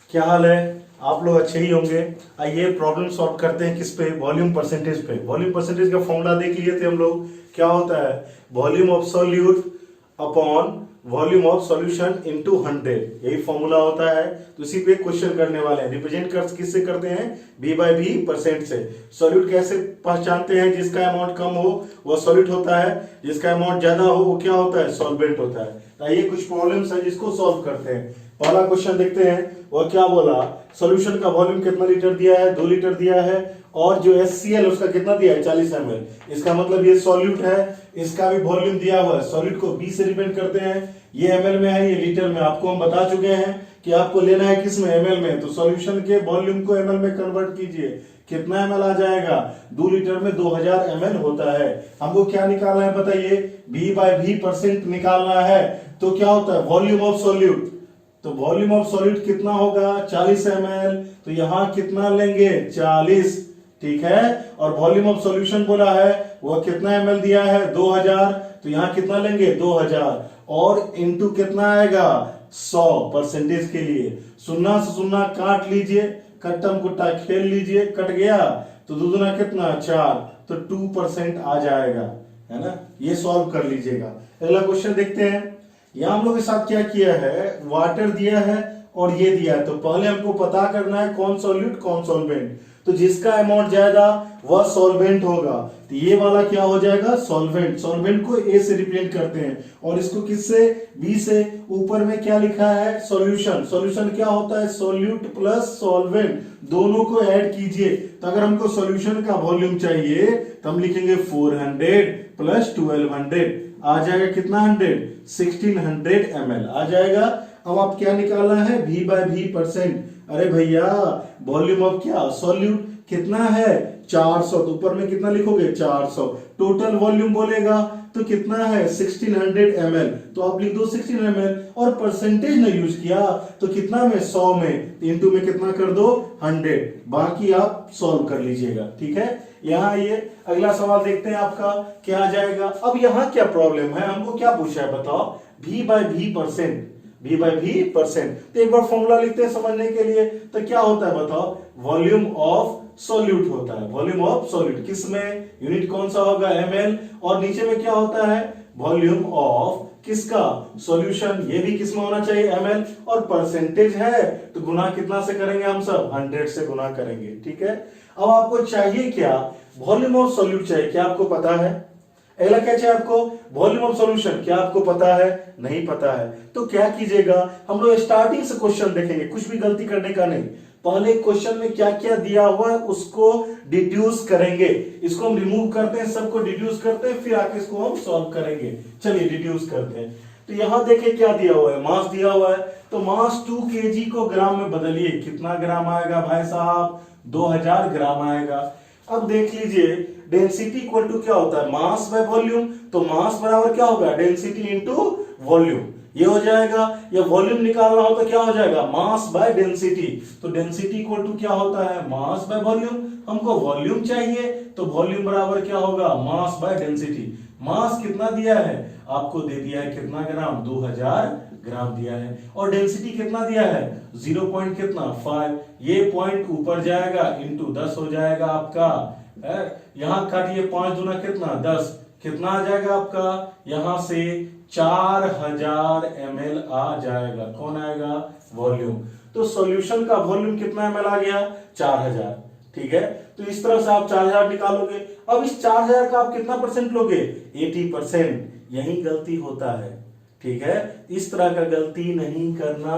क्या हाल है? आप लोग अच्छे ही होंगे। आइए प्रॉब्लम सॉल्व करते हैं किस पे? वॉल्यूम परसेंटेज पे। वॉल्यूम परसेंटेज का फॉर्मूला देख लिए थे हम लोग। क्या होता है? Volume of solute upon volume of solution into 100, यही फॉर्मूला होता है। तो इसी पे क्वेश्चन करने वाले हैं। रिप्रेजेंट कर किससे करते हैं? v बाई वी परसेंट से। सॉल्यूट कैसे पहचानते हैं? जिसका अमाउंट कम हो वो सॉल्यूट होता है, जिसका अमाउंट ज्यादा हो वो क्या होता है? सॉल्वेंट होता है। तो आइए कुछ प्रॉब्लम्स है जिसको सॉल्व करते हैं। पहला क्वेश्चन देखते हैं। वो क्या बोला? सॉल्यूशन का वॉल्यूम कितना लीटर दिया है? 2 लीटर दिया है। और जो HCl उसका कितना दिया है? 40 ml। इसका मतलब ये सॉल्यूट है, इसका भी वॉल्यूम दिया हुआ है। सॉल्यूट को B से रिप्रेजेंट करते हैं। ये ml में है, ये लीटर में। आपको हम बता चुके हैं कि आपको लेना है किस में? ml में। तो सॉल्यूशन के वॉल्यूम को ml में कन्वर्ट कीजिए। कितना ml आ जाएगा? 2 लीटर में 2000 ml होता है। हमको क्या निकालना है बताइए? V बाई वी परसेंट निकालना है। तो क्या होता है? Volume of solute. तो वॉल्यूम ऑफ सॉल्यूट कितना होगा? 40 ml। तो यहां कितना लेंगे? 40, ठीक है। और वॉल्यूम ऑफ सॉल्यूशन बोला है वो कितना ml दिया है? 2000। तो यहां कितना लेंगे? 2000 और इनटू कितना आएगा? 100 परसेंटेज के लिए। शून्य से शून्य काट लीजिए, कट्टम कुट्टा खेल लीजिए, कट गया। तो दूना कितना? 4। तो 2% आ जाएगा, है ना। ये सॉल्व कर लीजिएगा। अगला क्वेश्चन देखते हैं। यहां हम लोग के साथ क्या किया है? वाटर दिया है और ये दिया है। तो पहले हमको पता करना है कौन सॉल्यूट कौन सॉल्वेंट। तो जिसका अमाउंट ज्यादा वह सॉल्वेंट होगा। तो ये वाला क्या हो जाएगा? सॉल्वेंट। सॉल्वेंट को A से रिप्रेजेंट करते हैं और इसको किससे? B से। ऊपर में क्या लिखा है? सॉल्यूशन। सॉल्यूशन क्या होता है? सॉल्यूट प्लस सॉल्वेंट, दोनों को ऐड कीजिए। तो अगर हमको सॉल्यूशन का वॉल्यूम चाहिए तो हम लिखेंगे 400 प्लस 1200। आ जाएगा कितना? 100, 1600 ml आ जाएगा। अब आप क्या निकालना है? V by V percent. अरे भैया वॉल्यूम ऑफ क्या? सॉल्यूट कितना है? 400। तो ऊपर में कितना लिखोगे? 400। टोटल वॉल्यूम बोलेगा तो कितना है? 1600 ml। तो आप लिख दो 16 ml। और परसेंटेज ने यूज किया तो कितना में? 100 में। इनटू में कितना कर दो? 100। बाकी आप सॉल्व कर लीजिएगा, ठीक है। यहाँ ये अगला सवाल देखते हैं आपका क्या आ जाएगा। अब यहाँ क्या प्रॉब्लम है? हमको क्या पूछा है बताओ? V by V percent. V by V percent. तो एक बार फॉर्मूला लिखते हैं समझने के लिए। तो क्या होता है बताओ? वॉल्यूम ऑफ सॉल्यूट होता है। वॉल्यूम ऑफ सॉल्यूट किसमें? यूनिट कौन सा होगा? ml। और नीचे में क्या होता है? वॉल्यूम ऑफ किसका? सॉल्यूशन। ये भी किसमें होना चाहिए? ml। और परसेंटेज है तो गुना कितना से करेंगे हम सब? 100 से गुना करेंगे, ठीक है। अब आपको चाहिए क्या? वॉल्यूम ऑफ सॉल्यूट चाहिए। क्या आपको पता है? अगला क्या चाहिए आपको? Volume of solution. क्या आपको पता है? नहीं पता है। तो क्या कीजिएगा? हम लोग स्टार्टिंग से क्वेश्चन देखेंगे, कुछ भी गलती करने का नहीं। पहले क्वेश्चन में क्या क्या दिया हुआ है उसको डिड्यूस करेंगे। इसको हम रिमूव करते हैं, सबको डिड्यूस करते हैं, फिर आके इसको हम सॉल्व करेंगे। चलिए डिड्यूस करते हैं। तो यहां देखिए क्या दिया हुआ है? मास दिया हुआ है। तो मास 2 kg को ग्राम में बदलिए। कितना ग्राम आएगा भाई साहब? 2000 ग्राम आएगा। अब देख लीजिए डेंसिटी इक्वल टू क्या होता है? Mass by volume. तो मास बराबर क्या होगा? Density into volume. ये हो जाएगा। या वॉल्यूम निकालना हो तो क्या हो जाएगा? Mass by density. तो डेंसिटी इक्वल टू क्या होता है? Mass by volume. हमको वॉल्यूम चाहिए तो वॉल्यूम बराबर क्या होगा? Mass by density. मास कितना दिया है? आपको दे दिया है कितना ग्राम? 2000 ग्राम दिया है। और डेंसिटी कितना दिया है? 0 पॉइंट कितना? 5। ये पॉइंट ऊपर जाएगा इंटू 10 हो जाएगा आपका है। यहां काटिए 5 दूना कितना? 10। कितना आ जाएगा आपका? यहां से 4000 ml आ जाएगा। कौन आएगा? वॉल्यूम। तो सॉल्यूशन का वॉल्यूम कितना ml आ गया? 4000, ठीक है। तो इस तरह से आप 4000 निकालोगे। अब इस 4000 का आप कितना परसेंट लोगे? 80%। यही गलती होता है, ठीक है। इस तरह का गलती नहीं करना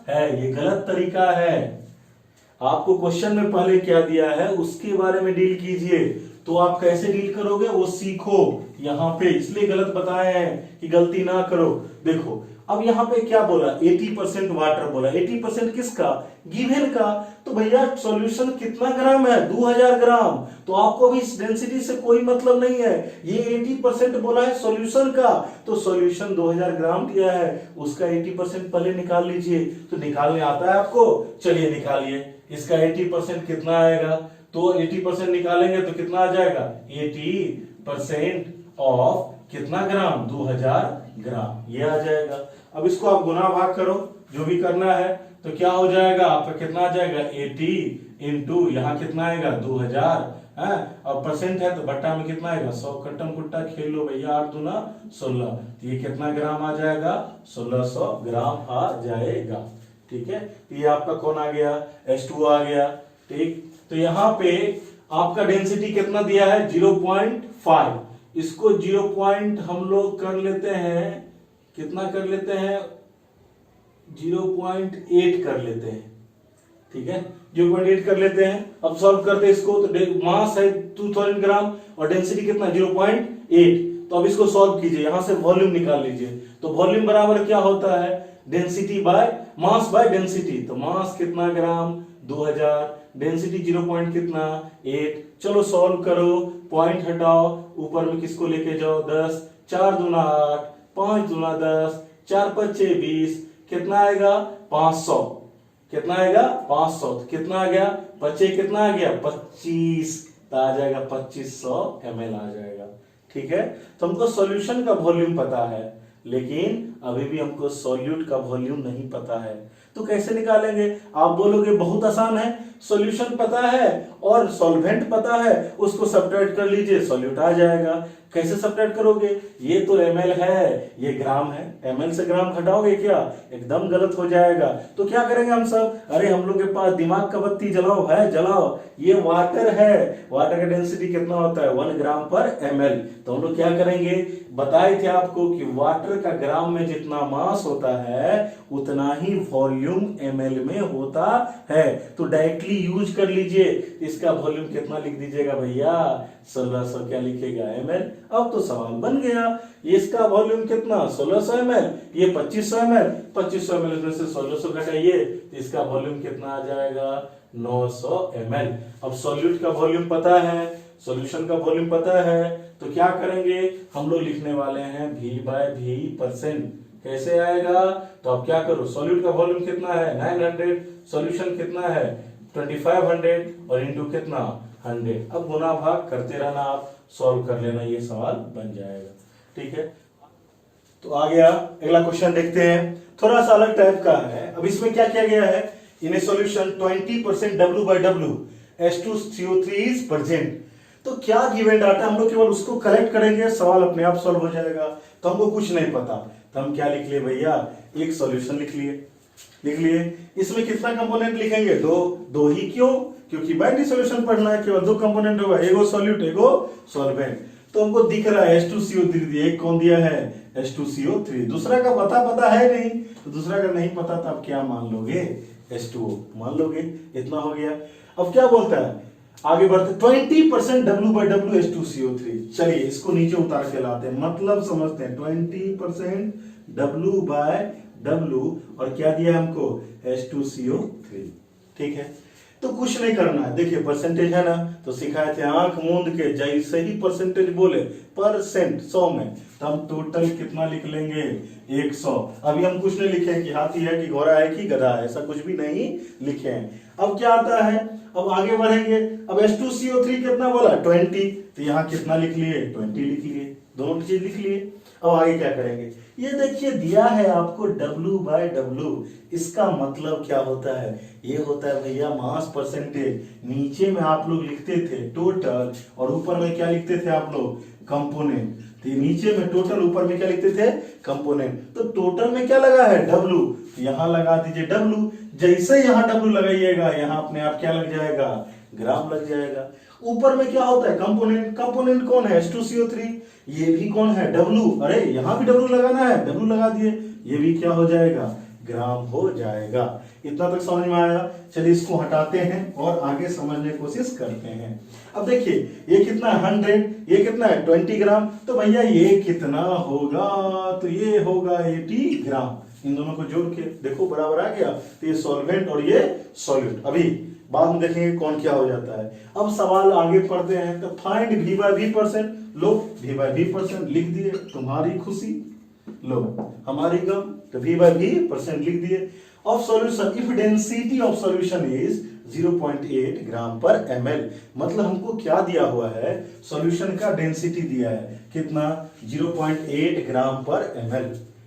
है, ये गलत तरीका है। आपको क्वेश्चन में पहले क्या दिया है उसके बारे में डील कीजिए। तो आप कैसे डील करोगे वो सीखो यहां पे, इसलिए गलत बताए हैं कि गलती ना करो। देखो अब यहां पे क्या बोला? 80% वाटर बोला। 80% किसका? गिवन का। तो भैया सॉल्यूशन कितना ग्राम है? 2000 ग्राम। तो आपको भी इस डेंसिटी से कोई मतलब नहीं है। ये 80% बोला है सॉल्यूशन का। तो सॉल्यूशन 2000 ग्राम दिया है, उसका 80% पहले निकाल लीजिए। तो निकालने आता है आपको? चलिए निकालिए। इसका 80% कितना आएगा? तो 80% निकालेंगे तो कितना आ जाएगा? 80% ऑफ कितना ग्राम? 2000 ग्राम। ये आ जाएगा। अब इसको आप गुना भाग करो, जो भी करना है। तो क्या हो जाएगा आपका, कितना आ जाएगा 80 इंटू यहाँ कितना आएगा 2000 है, और परसेंट है तो बट्टा में कितना आएगा 100, कट्टम कुट्टा खेल लो भैया, 8 दूना 16, तो ये कितना ग्राम आ जाएगा 1600 ग्राम आ जाएगा। ठीक है, ये आपका कौन आ गया, H2O आ गया। ठीक, तो यहाँ पे आपका डेंसिटी कितना दिया है 0.5, इसको 0. हम लोग कर लेते हैं, कितना कर लेते हैं 0.8 कर लेते हैं। ठीक है, 0.8 कर लेते हैं। अब सॉल्व करते हैं इसको, तो मास है 2000 ग्राम और डेंसिटी कितना 0.8, तो अब इसको सॉल्व कीजिए, यहां से वॉल्यूम निकाल लीजिए। तो वॉल्यूम बराबर क्या होता है, density by mass by density, तो मास कितना ग्राम 2000, डेंसिटी 0. कितना 8। चलो सॉल्व करो, पॉइंट हटाओ, ऊपर में किसको लेके जाओ 10, 4 दूना 8, 5 दूना 10, 4 पच्चे 20, कितना आएगा 500, कितना आएगा 500, तो कितना आ गया बच्चे, कितना आ गया 25, तो आ जाएगा 2500 ml आ जाएगा। ठीक है, तो हमको सॉल्यूशन का वॉल्यूम पता है, लेकिन अभी भी हमको सॉल्यूट का वॉल्यूम नहीं पता है। तो कैसे निकालेंगे, आप बोलोगे बहुत आसान है, सॉल्यूशन पता है और सॉल्वेंट पता है, उसको सब्ट्रैक्ट कर लीजिए, सॉल्यूट आ जाएगा। कैसे सब्ट्रैक्ट करोगे, ये तो ml है, ये ग्राम है, ml से ग्राम घटाओगे क्या, एकदम गलत हो जाएगा। तो क्या करेंगे हम सब, अरे हम लोग के पास दिमाग का बत्ती जलाओ, है जलाओ, ये वाटर है, वाटर का डेंसिटी कितना होता है 1 ग्राम पर ml। तो हम लोग क्या करेंगे, बताए थे आपको कि वाटर का ग्राम में जितना मास होता है उतना ही वॉल्यूम ml में होता है। तो डायरेक्टली यूज कर लीजिए, इसका वॉल्यूम कितना लिख दीजिएगा भैया 1600, क्या लिखेगा ml। अब तो सवाल बन गया, इसका वॉल्यूम कितना 1600 ml, ये 2500 ml, 2500 ml में से 1600 घटाइए तो इसका वॉल्यूम कितना आ जाएगा 900 ml। अब सॉल्यूट का वॉल्यूम पता है, सॉल्यूशन का वॉल्यूम पता है, तो क्या करेंगे हम लोग लिखने वाले हैं V/V%। कैसे आएगा, तो अब क्या करो, सॉल्यूट का वॉल्यूम कितना है 900, सॉल्यूशन कितना है 2500 और इंटू कितना 100। अब गुना भाग करते रहना, आप सॉल्व कर लेना, ये सवाल बन जाएगा। ठीक है, तो आ गया अगला क्वेश्चन देखते हैं, थोड़ा सा अलग टाइप का है। अब इसमें क्या किया गया है, in a solution 20% W/W H2CO3 is present. तो क्या गिवन डाटा, हम लोग केवल उसको कलेक्ट करेंगे, सवाल अपने आप सॉल्व हो जाएगा। तो हमको कुछ नहीं पता, तो हम क्या लिख लिए भैया, एक सॉल्यूशन लिख लिए। इसमें कितना कंपोनेंट लिखेंगे, दो ही, क्यों, क्योंकि बाइनरी सॉल्यूशन पढ़ना है, केवल 2 कंपोनेंट होगा, एगो सॉल्यूट एगो सॉल्वेंट। तो हमको दिख रहा है H2CO3 दिया, एक कौन दिया है H2CO3, दूसरा का पता है नहीं, तो दूसरा का नहीं पता तो आप क्या मान लोगे H2O मान लोगे। इतना हो गया। अब क्या बोलता है, आगे बढ़ते 20% W/W H2CO3। चलिए इसको नीचे उतार के लाते हैं, मतलब समझते हैं 20% W/W और क्या दिया हमको H2CO3। ठीक है, तो कुछ नहीं करना है, देखिए परसेंटेज है ना, तो सिखाए थे आंख मूंद के जैसे ही परसेंटेज बोले परसेंट 100 में, तो हम टोटल कितना लिख लेंगे 100। अभी हम कुछ नहीं लिखे कि हाथी है कि घोड़ा है कि गधा है, ऐसा कुछ भी नहीं लिखे हैं। अब क्या आता है, अब आगे बढ़ेंगे। अब H2CO3 कितना बोला 20, तो यहाँ कितना लिख लिए 20 लिख लिए, दोनों चीज लिख लिए। अब आगे क्या करेंगे, ये देखिए दिया है आपको W/W, इसका मतलब क्या होता है, ये होता है भैया मास परसेंटेज। नीचे में आप लोग लिखते थे टोटल और ऊपर में क्या लिखते थे आप लोग कंपोनेंट, तो नीचे में टोटल ऊपर में क्या लिखते थे कंपोनेंट। तो टोटल में क्या लगा है W, यहां लगा दीजिए W, जैसे यहां W लगाइएगा यहां अपने आप क्या लग जाएगा ग्राम लग जाएगा। ऊपर में क्या होता है कंपोनेंट कौन है H2CO3, ये भी कौन है W, अरे यहां भी W लगाना है, W लगा दिए, ये भी क्या हो जाएगा ग्राम हो जाएगा। इतना तक समझ में आया। चलिए इसको हटाते हैं और आगे समझने की कोशिश करते हैं। अब देखिए ये कितना है 100, ये कितना है 20 ग्राम, तो भैया ये कितना होगा, तो ये होगा 80 ग्राम। इन दोनों को जोड़ के देखो बराबर आ गया, तो ये सॉल्वेंट और ये सॉल्यूट। अभी बाद में देखेंगे कौन क्या हो जाता है। अब सवाल आगे पढ़ते हैं, तो फाइंड V/V%, लो V/V% लिख दिए, तुम्हारी खुशी लो हमारी गम, तो V/V% लिख दिए। Of solution if density of solution is 0.8 ग्राम पर ml, मतलब हमको क्या दिया हुआ है, सॉल्यूशन का डेंसिटी दिया है कितना 0.8 ग्राम पर ml।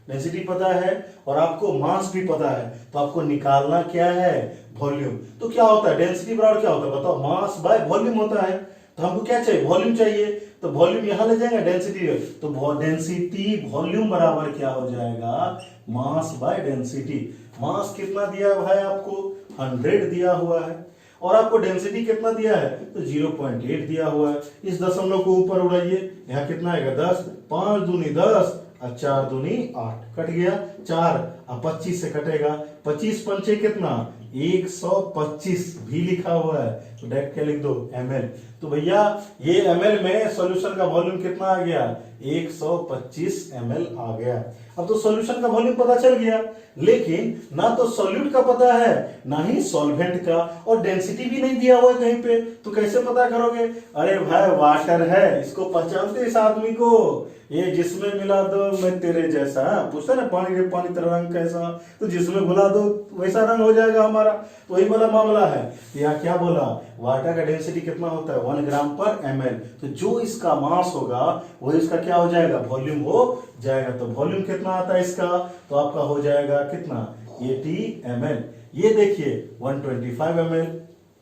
डेंसिटी पता है और आपको मास भी पता है, तो आपको निकालना क्या है, वॉल्यूम। तो क्या होता है, डेंसिटी बराबर क्या होता है बताओ, मास बाय वॉल्यूम होता है। तो हमको क्या चाहिए, वॉल्यूम चाहिए, तो वॉल्यूम यहां ले जाएंगे डेंसिटी, तो डेंसिटी वॉल्यूम बराबर क्या हो जाएगा, मास बाय डेंसिटी। मास कितना दिया है भाई आपको, 100 दिया हुआ है, और आपको डेंसिटी कितना दिया है, तो 0.8 दिया हुआ है। इस दशमलव को ऊपर उड़ाइए, यहाँ कितना आएगा 10, 5 दूनी 10 और 4 दूनी 8, कट गया 4, अब 25 से कटेगा, 25 पंचे कितना 125 भी लिखा हुआ है, तो डायरेक्ट क्या लिख दो ml। तो भैया ये ml में सॉल्यूशन का वॉल्यूम कितना आ गया, 125 ml आ गया। अब तो सॉल्यूशन का वॉल्यूम पता चल गया, लेकिन ना तो सॉल्यूट का पता है ना ही सॉल्वेंट का, और डेंसिटी भी नहीं दिया हुआ है कहीं पे, तो कैसे पता करोगे। अरे भाई वाटर है, इसको पहचानते इस आदमी को, ये जिसमें मिला दो मैं तेरे जैसा, पूछता ना पानी रे पानी तेरा रंग कैसा, तो जिसमें घुला दो वैसा रंग हो जाएगा हमारा, तो वही वाला मामला है। तो यहाँ क्या बोला, वाटर का डेंसिटी कितना होता है 1 ग्राम पर ml, तो जो इसका मास होगा वो इसका क्या हो जाएगा, वॉल्यूम हो जाएगा। तो वॉल्यूम कितना आता है इसका, तो आपका हो जाएगा कितना 80 ml। ये देखिए 125 ml,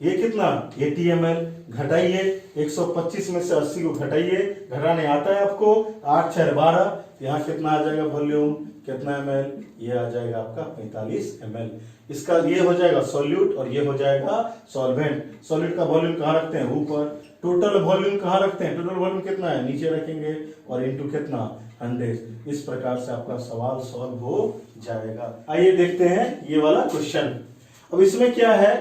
ये कितना 80 ml, घटाइए 125 में से 80 को घटाइए, घटाने आता है आपको, 8 6 12, यहाँ कितना आ जाएगा वॉल्यूम, कितना ml, ये आ जाएगा आपका 45 ml। इसका ये हो जाएगा सॉल्यूट और ये हो जाएगा सॉल्वेंट। सॉल्यूट का वॉल्यूम कहाँ रखते हैं, ऊपर। टोटल वॉल्यूम कहाँ रखते हैं, टोटल वॉल्यूम कितना है, नीचे रखेंगे, और इनटू कितना 100। इस प्रकार से आपका सवाल सॉल्व हो जाएगा। आइए देखते हैं ये वाला क्वेश्चन। अब इसमें क्या है,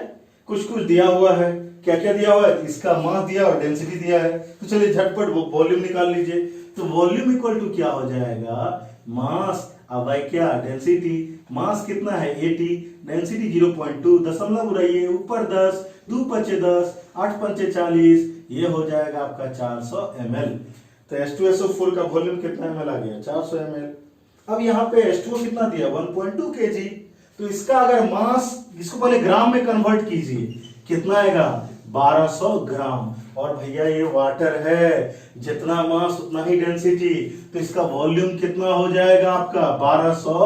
कुछ कुछ दिया हुआ है, क्या क्या दिया हुआ है, इसका मास दिया और डेंसिटी दिया है। तो चलिए झटपट वॉल्यूम निकाल लीजिए। तो वॉल्यूम इक्वल टू क्या हो जाएगा, मास अब भाई क्या डेंसिटी, मास कितना है 80, डेंसिटी 0.2, दशमलव उड़ाइए, ऊपर 10, 2 पंचे 10, 8 पंचे 40, ये हो जाएगा आपका 400 ml। तो H2SO4 का वॉल्यूम कितना ml आ गया, 400 ml। अब यहाँ पे H2O कितना दिया 1.2 kg, तो इसका अगर मास, इसको पहले ग्राम में कन्वर्ट कीजिए, कितना आएगा 1200 ग्राम। और भैया ये वाटर है, जितना मास उतना ही डेंसिटी, तो इसका वॉल्यूम कितना हो जाएगा आपका 1200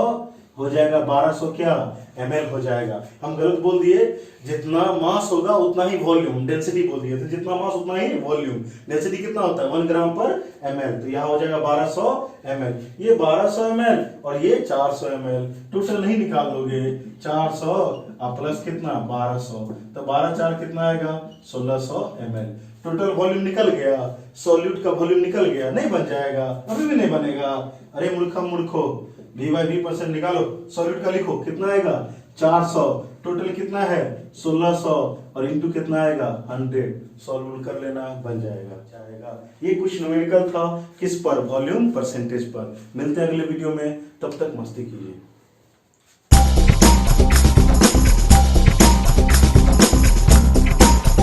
हो जाएगा, 1200 क्या ml हो जाएगा। हम गलत बोल दिए, जितना मास होगा उतना ही वॉल्यूम, डेंसिटी बोल दिए, तो जितना मास उतना ही वॉल्यूम। डेंसिटी कितना होता है 1 ग्राम पर ml, तो यहाँ हो जाएगा 1200 ml। ये 1200 ml और ये 400 ml, टोटल नहीं निकाल लोगे, 400 प्लस कितना 1200, तो 12 4 कितना आएगा 1600 ml। टोटल वॉल्यूम निकल गया, सॉल्यूट का वॉल्यूम निकल गया, नहीं बन जाएगा, अभी भी नहीं बनेगा। अरे मूर्खो, V/V% निकालो, सॉल्यूट का लिखो, कितना आएगा 400, टोटल कितना है 1600, और इंटू कितना आएगा 100, सॉल्व कर लेना, बन जाएगा। ये कुछ न्यूमेरिकल था, किस पर, वॉल्यूम परसेंटेज पर। मिलते हैं अगले वीडियो में, तब तक मस्ती कीजिए।